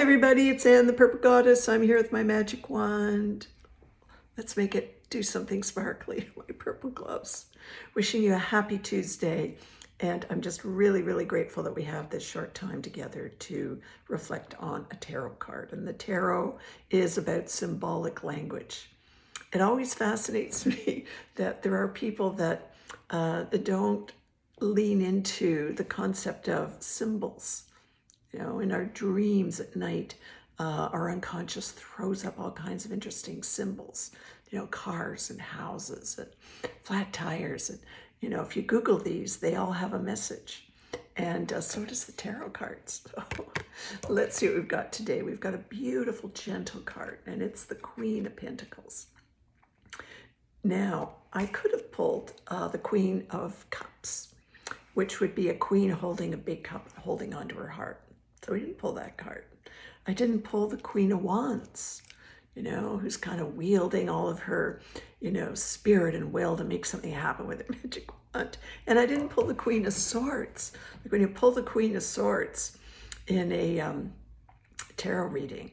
everybody, it's Anne the Purple Goddess. I'm here with my magic wand. Let's make it do something sparkly. My purple gloves. Wishing you a happy Tuesday. And I'm just really, really grateful that we have this short time together to reflect on a tarot card. And the tarot is about symbolic language. It always fascinates me that there are people that don't lean into the concept of symbols. You know, in our dreams at night, our unconscious throws up all kinds of interesting symbols, you know, cars and houses and flat tires. And, you know, if you Google these, they all have a message. And so does the tarot cards. So let's see what we've got today. We've got a beautiful, gentle card, and it's the Queen of Pentacles. Now, I could have pulled the Queen of Cups, which would be a queen holding a big cup, holding onto her heart. So we didn't pull that card. I didn't pull the Queen of Wands, you know, who's kind of wielding all of her, you know, spirit and will to make something happen with her magic wand. And I didn't pull the Queen of Swords. Like when you pull the Queen of Swords in a tarot reading,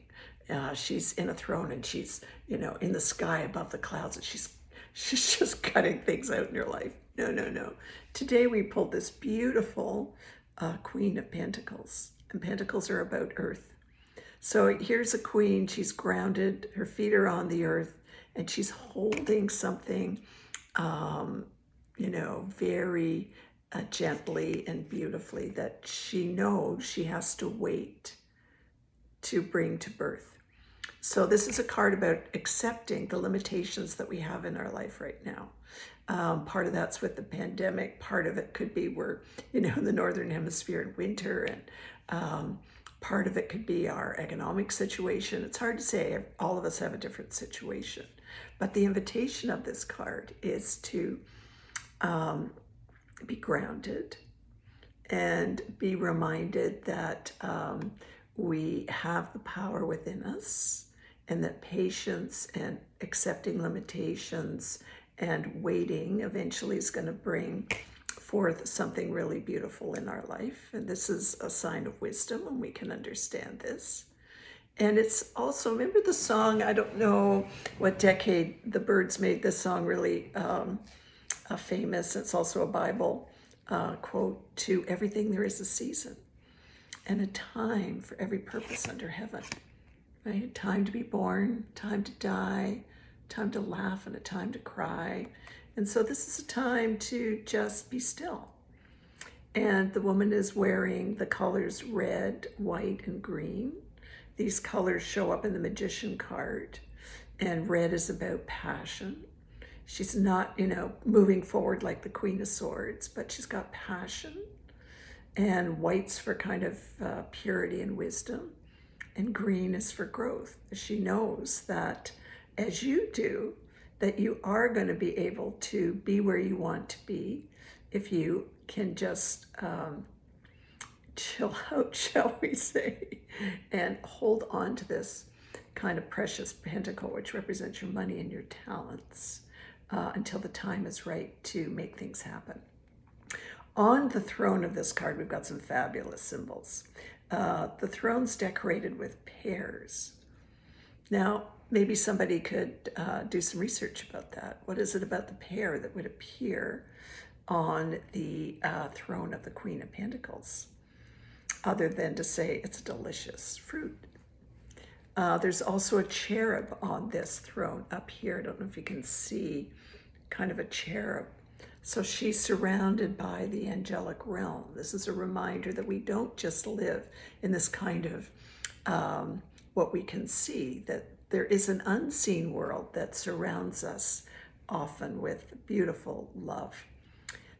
she's in a throne and she's, you know, in the sky above the clouds, and she's just cutting things out in your life. No, no, no. Today we pulled this beautiful Queen of Pentacles. And pentacles are about earth. So here's a queen, she's grounded, her feet are on the earth, and she's holding something, you know, very gently and beautifully that she knows she has to wait to bring to birth. So this is a card about accepting the limitations that we have in our life right now. Part of that's with the pandemic. Part of it could be we're, you know, in the Northern Hemisphere in winter, and part of it could be our economic situation. It's hard to say. All of us have a different situation. But the invitation of this card is to be grounded and be reminded that we have the power within us, and that patience and accepting limitations and waiting eventually is going to bring forth something really beautiful in our life. And this is a sign of wisdom, and we can understand this. And it's also, remember the song, I don't know what decade the Byrds made this song really famous. It's also a Bible quote, to everything there is a season and a time for every purpose under heaven. Right? A time to be born, time to die, time to laugh, and a time to cry. And so this is a time to just be still. And the woman is wearing the colors red, white, and green. These colors show up in the Magician card. And red is about passion. She's not, you know, moving forward like the Queen of Swords, but she's got passion. And white's for kind of purity and wisdom. And green is for growth. She knows that as you do, that you are going to be able to be where you want to be if you can just chill out, shall we say, and hold on to this kind of precious pentacle, which represents your money and your talents, until the time is right to make things happen. On the throne of this card, we've got some fabulous symbols. The throne's decorated with pears. Now, maybe somebody could do some research about that. What is it about the pear that would appear on the throne of the Queen of Pentacles, other than to say it's a delicious fruit? There's also a cherub on this throne up here. I don't know if you can see kind of a cherub. So she's surrounded by the angelic realm. This is a reminder that we don't just live in this kind of what we can see, that there is an unseen world that surrounds us, often with beautiful love.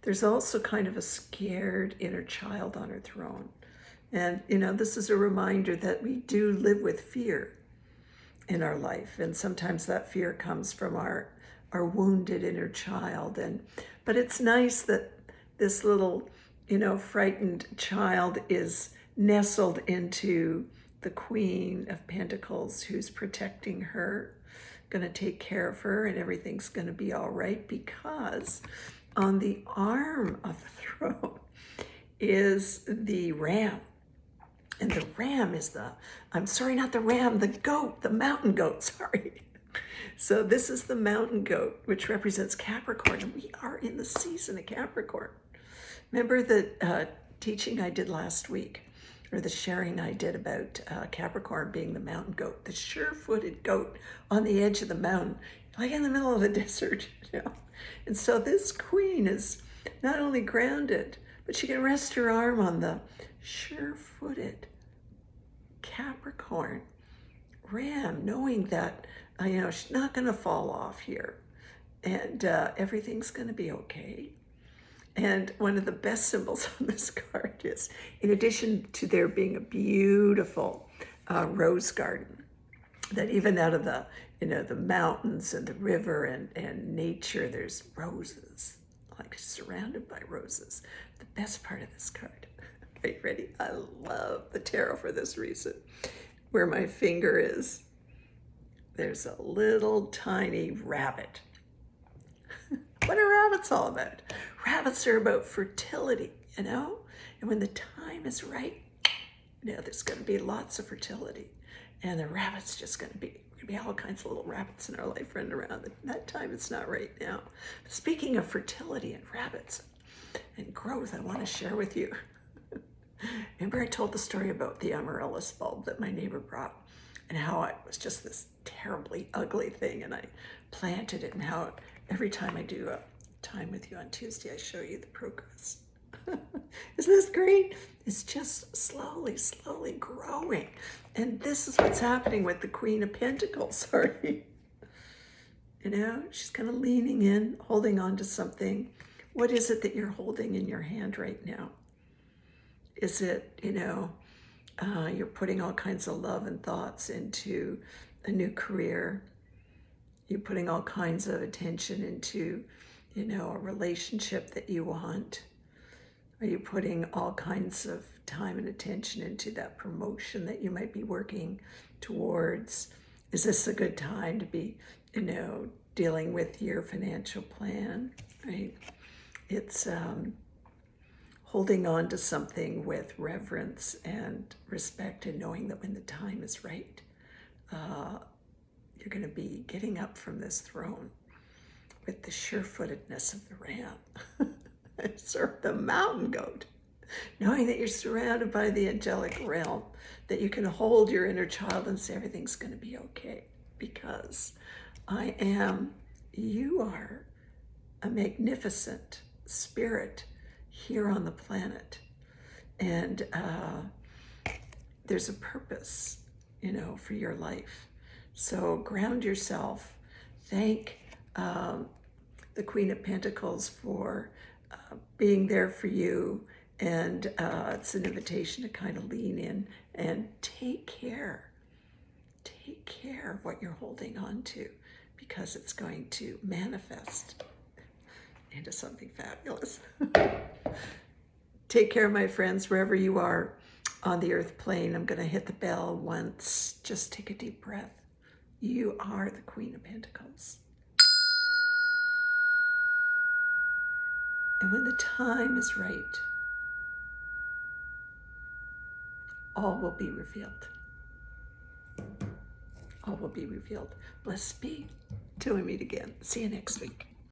There's also kind of a scared inner child on her throne. And, you know, this is a reminder that we do live with fear in our life. And sometimes that fear comes from our wounded inner child. But it's nice that this little, you know, frightened child is nestled into the Queen of Pentacles, who's protecting her, going to take care of her, and everything's going to be all right, because on the arm of the throne is the ram. And the ram is I'm sorry, not the ram, the goat, the mountain goat, sorry. So this is the mountain goat, which represents Capricorn, and we are in the season of Capricorn. Remember the teaching I did last week, or the sharing I did about Capricorn being the mountain goat, the sure-footed goat on the edge of the mountain, like in the middle of the desert, you know. And so this queen is not only grounded, but she can rest her arm on the sure-footed Capricorn ram, knowing that you know, she's not going to fall off here, and everything's going to be okay. And one of the best symbols on this card is, in addition to there being a beautiful rose garden, that even out of the, you know, the mountains and the river and nature, there's roses, like surrounded by roses. The best part of this card. Are you ready? I love the tarot for this reason. Where my finger is, there's a little tiny rabbit. What are rabbits all about? Rabbits are about fertility, you know? And when the time is right, you know, there's going to be lots of fertility. And the rabbit's just going to be all kinds of little rabbits in our life running around. That time it's not right now. But speaking of fertility and rabbits and growth, I want to share with you. Remember I told the story about the amaryllis bulb that my neighbor brought, and how it was just this terribly ugly thing, and I planted it, and how every time I do a time with you on Tuesday, I show you the progress. Isn't this great? It's just slowly growing. And this is what's happening with the Queen of Pentacles, sorry. You know, she's kind of leaning in, holding on to something. What is it that you're holding in your hand right now? Is it, you know, you're putting all kinds of love and thoughts into a new career. You're putting all kinds of attention into, you know, a relationship that you want. Are you putting all kinds of time and attention into that promotion that you might be working towards? Is this a good time to be, you know, dealing with your financial plan, right? It's holding on to something with reverence and respect, and knowing that when the time is right, you're going to be getting up from this throne with the sure-footedness of the ram, or the mountain goat, knowing that you're surrounded by the angelic realm, that you can hold your inner child and say everything's going to be okay, because I am, you are a magnificent spirit here on the planet, and there's a purpose, you know, for your life. So ground yourself. Thank the Queen of Pentacles for being there for you, and it's an invitation to kind of lean in and take care of what you're holding on to, because it's going to manifest into something fabulous. Take care, my friends, wherever you are on the earth plane. I'm going to hit the bell once. Just take a deep breath. You are the Queen of Pentacles. And when the time is right, all will be revealed. All will be revealed. Blessed be till we meet again. See you next week.